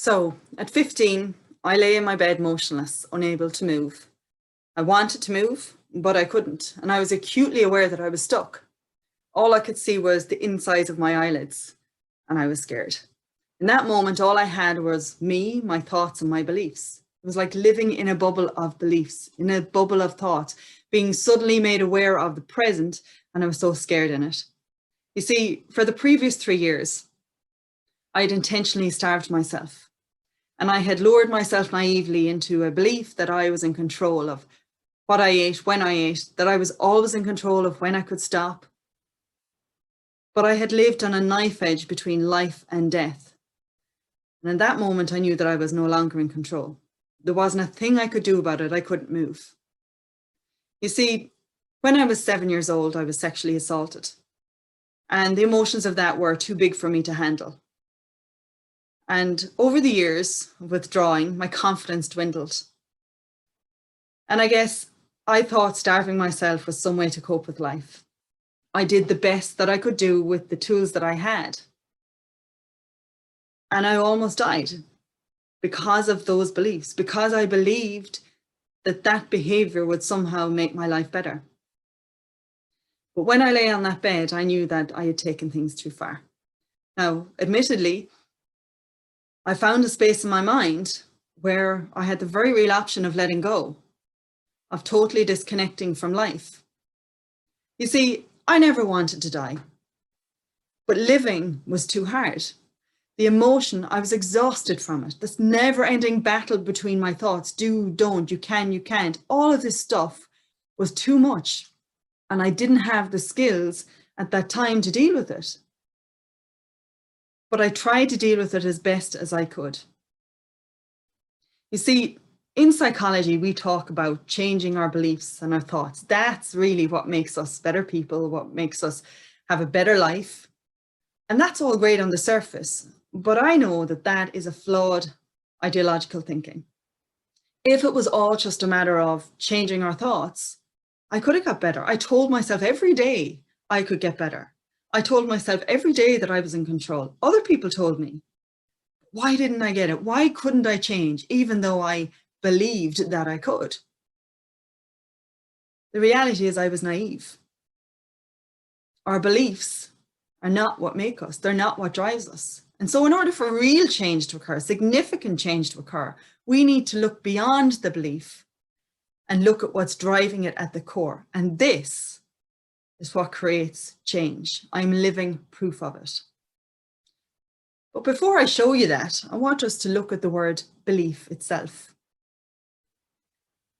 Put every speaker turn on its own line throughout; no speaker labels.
So at 15, I lay in my bed motionless, unable to move. I wanted to move, but I couldn't, and I was acutely aware that I was stuck. All I could see was the insides of my eyelids, and I was scared. In that moment, all I had was me, my thoughts, and my beliefs. It was like living in a bubble of beliefs, in a bubble of thoughts, being suddenly made aware of the present, and I was so scared in it. You see, for the previous 3 years, I had intentionally starved myself. And I had lured myself naively into a belief that I was in control of what I ate, when I ate, that I was always in control of when I could stop. But I had lived on a knife edge between life and death. And in that moment, I knew that I was no longer in control. There wasn't a thing I could do about it. I couldn't move. You see, when I was 7 years old, I was sexually assaulted. And the emotions of that were too big for me to handle. And over the years of withdrawing, my confidence dwindled. And I guess I thought starving myself was some way to cope with life. I did the best that I could do with the tools that I had. And I almost died because of those beliefs, because I believed that that behavior would somehow make my life better. But when I lay on that bed, I knew that I had taken things too far. Now, admittedly, I found a space in my mind where I had the very real option of letting go, of totally disconnecting from life. You see, I never wanted to die, but living was too hard. The emotion, I was exhausted from it. This never-ending battle between my thoughts, do, don't, you can, you can't. All of this stuff was too much, and I didn't have the skills at that time to deal with it. But I tried to deal with it as best as I could. You see, in psychology, we talk about changing our beliefs and our thoughts. That's really what makes us better people, what makes us have a better life. And that's all great on the surface, but I know that that is a flawed ideological thinking. If it was all just a matter of changing our thoughts, I could have got better. I told myself every day I could get better. I told myself every day that I was in control. Other people told me. Why didn't I get it? Why couldn't I change, even though I believed that I could? The reality is I was naive. Our beliefs are not what make us. They're not what drives us. And so in order for real change to occur, significant change to occur, we need to look beyond the belief and look at what's driving it at the core. And this is what creates change. I'm living proof of it. But before I show you that, I want us to look at the word belief itself.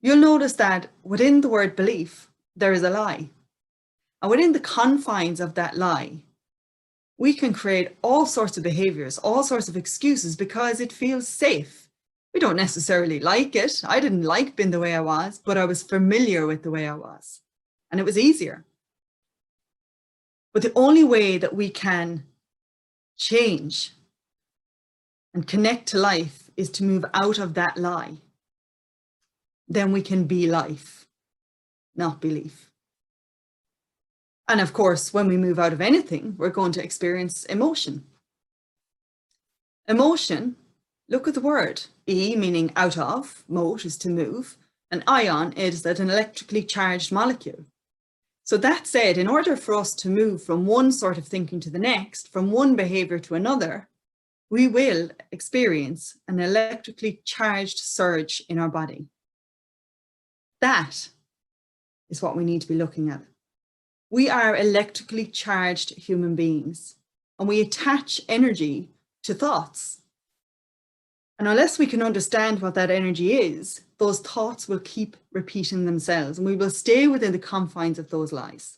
You'll notice that within the word belief, there is a lie. And within the confines of that lie, we can create all sorts of behaviors, all sorts of excuses because it feels safe. We don't necessarily like it. I didn't like being the way I was, but I was familiar with the way I was. And it was easier. But the only way that we can change and connect to life is to move out of that lie. Then we can be life, not belief. And of course, when we move out of anything, we're going to experience emotion. Emotion, look at the word. E meaning out of, mot is to move, and ion is an electrically charged molecule. So that said, in order for us to move from one sort of thinking to the next, from one behavior to another, we will experience an electrically charged surge in our body. That is what we need to be looking at. We are electrically charged human beings, and we attach energy to thoughts. And unless we can understand what that energy is, those thoughts will keep repeating themselves, and we will stay within the confines of those lies.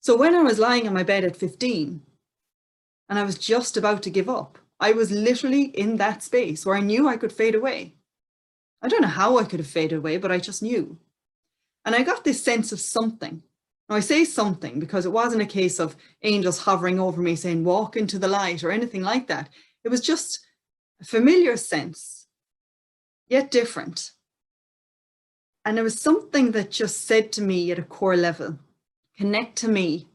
So when I was lying in my bed at 15, and I was just about to give up, I was literally in that space where I knew I could fade away. I don't know how I could have faded away, but I just knew. And I got this sense of something. Now I say something because it wasn't a case of angels hovering over me saying, walk into the light or anything like that. It was just a familiar sense, yet different. And it was something that just said to me at a core level, connect to me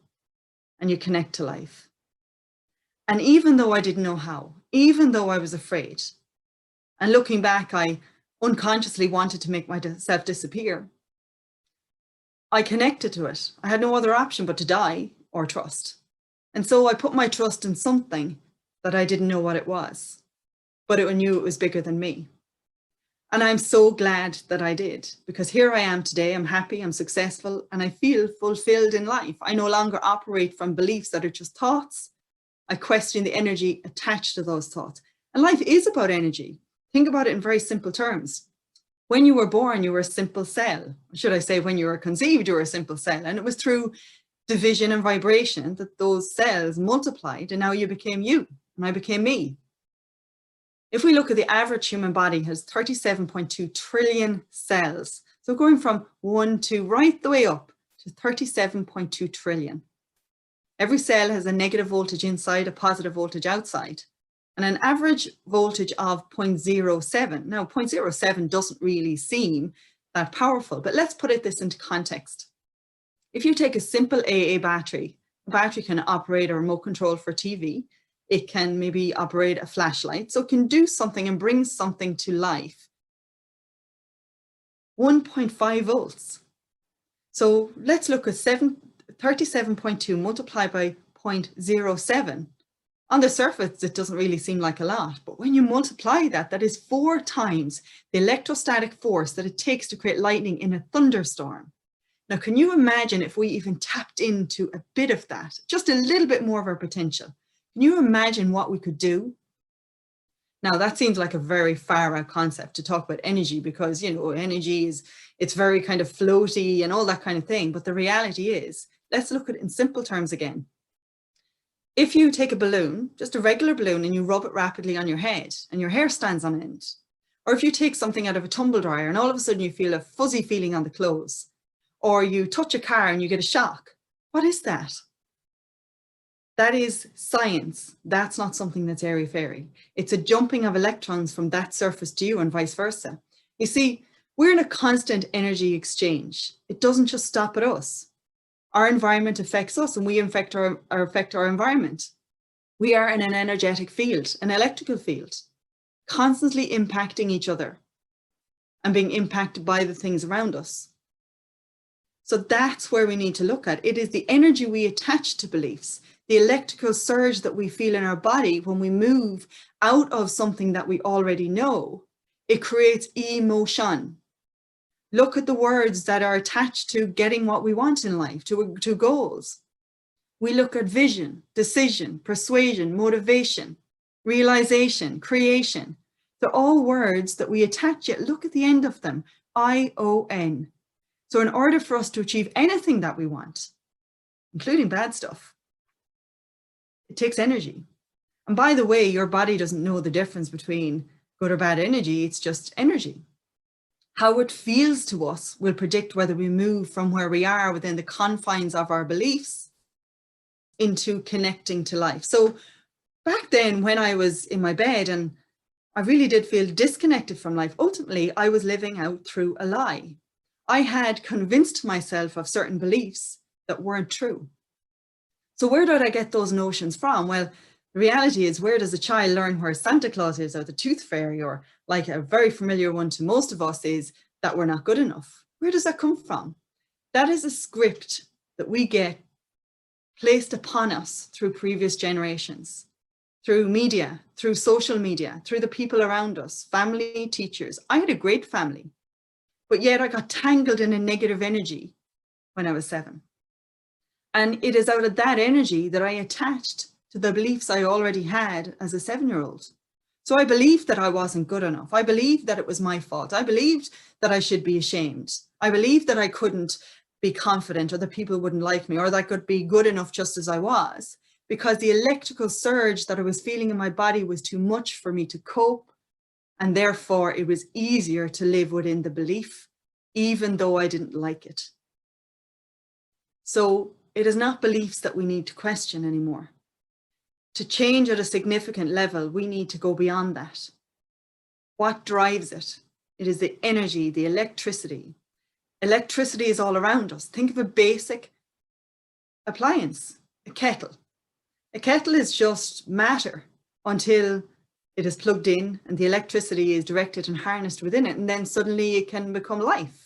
and you connect to life. And even though I didn't know how, even though I was afraid. And looking back, I unconsciously wanted to make myself disappear. I connected to it. I had no other option but to die or trust. And so I put my trust in something that I didn't know what it was, but I knew it was bigger than me. And I'm so glad that I did, because here I am today. I'm happy, I'm successful, and I feel fulfilled in life. I no longer operate from beliefs that are just thoughts. I question the energy attached to those thoughts. And life is about energy. Think about it in very simple terms. When you were born, you were a simple cell. Should I say, when you were conceived, you were a simple cell. And it was through division and vibration that those cells multiplied, and now you became you, and I became me. If we look at the average human body has 37.2 trillion cells. So going from 1 to right the way up to 37.2 trillion. Every cell has a negative voltage inside, a positive voltage outside, and an average voltage of 0.07. Now, 0.07 doesn't really seem that powerful, but let's put this into context. If you take a simple AA battery, a battery can operate a remote control for TV. It can maybe operate a flashlight, so it can do something and bring something to life. 1.5 volts. So let's look at 37.2 multiplied by 0.07. On the surface, it doesn't really seem like a lot, but when you multiply that, that is 4 times the electrostatic force that it takes to create lightning in a thunderstorm. Now, can you imagine if we even tapped into a bit of that, just a little bit more of our potential? Can you imagine what we could do? Now, that seems like a very far out concept to talk about energy, because, you know, energy is, it's very kind of floaty and all that kind of thing. But the reality is, let's look at it in simple terms again. If you take a balloon, just a regular balloon, and you rub it rapidly on your head and your hair stands on end, or if you take something out of a tumble dryer and all of a sudden you feel a fuzzy feeling on the clothes, or you touch a car and you get a shock, what is that? That is science. That's not something that's airy-fairy. It's a jumping of electrons from that surface to you and vice versa. You see, we're in a constant energy exchange. It doesn't just stop at us. Our environment affects us, and we affect our environment. We are in an energetic field, an electrical field, constantly impacting each other and being impacted by the things around us. So that's where we need to look at. It is the energy we attach to beliefs, the electrical surge that we feel in our body when we move out of something that we already know. It creates emotion. Look at the words that are attached to getting what we want in life, to goals. We look at vision, decision, persuasion, motivation, realization, creation. They're all words that we attach, yet look at the end of them, I-O-N. So in order for us to achieve anything that we want, including bad stuff, it takes energy. And by the way, your body doesn't know the difference between good or bad energy. It's just energy. How it feels to us will predict whether we move from where we are within the confines of our beliefs into connecting to life. So back then, when I was in my bed and I really did feel disconnected from life, ultimately, I was living out through a lie. I had convinced myself of certain beliefs that weren't true. So where did I get those notions from? Well, the reality is, where does a child learn where Santa Claus is, or the tooth fairy, or like a very familiar one to most of us is that we're not good enough? Where does that come from? That is a script that we get placed upon us through previous generations, through media, through social media, through the people around us, family, teachers. I had a great family, but yet I got tangled in a negative energy when I was 7. And it is out of that energy that I attached to the beliefs I already had as a 7-year-old. So I believed that I wasn't good enough. I believed that it was my fault. I believed that I should be ashamed. I believed that I couldn't be confident, or that people wouldn't like me, or that I could be good enough just as I was, because the electrical surge that I was feeling in my body was too much for me to cope. And therefore it was easier to live within the belief, even though I didn't like it. So it is not beliefs that we need to question anymore. To change at a significant level, we need to go beyond that. What drives it? It is the energy, the electricity. Electricity is all around us. Think of a basic appliance, a kettle. A kettle is just matter until it is plugged in and the electricity is directed and harnessed within it, and then suddenly it can become life.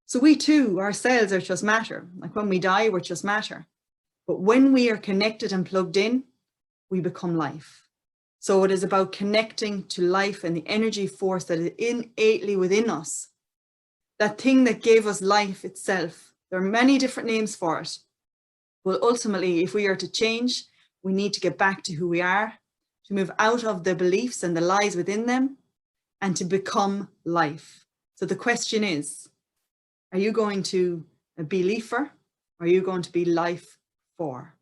So we too, our cells are just matter. Like when we die, we're just matter. But when we are connected and plugged in, we become life. So it is about connecting to life and the energy force that is innately within us. That thing that gave us life itself. There are many different names for it. Well, ultimately, if we are to change, we need to get back to who we are, to move out of the beliefs and the lies within them, and to become life. So the question is, are you going to be liefer, or are you going to be life for?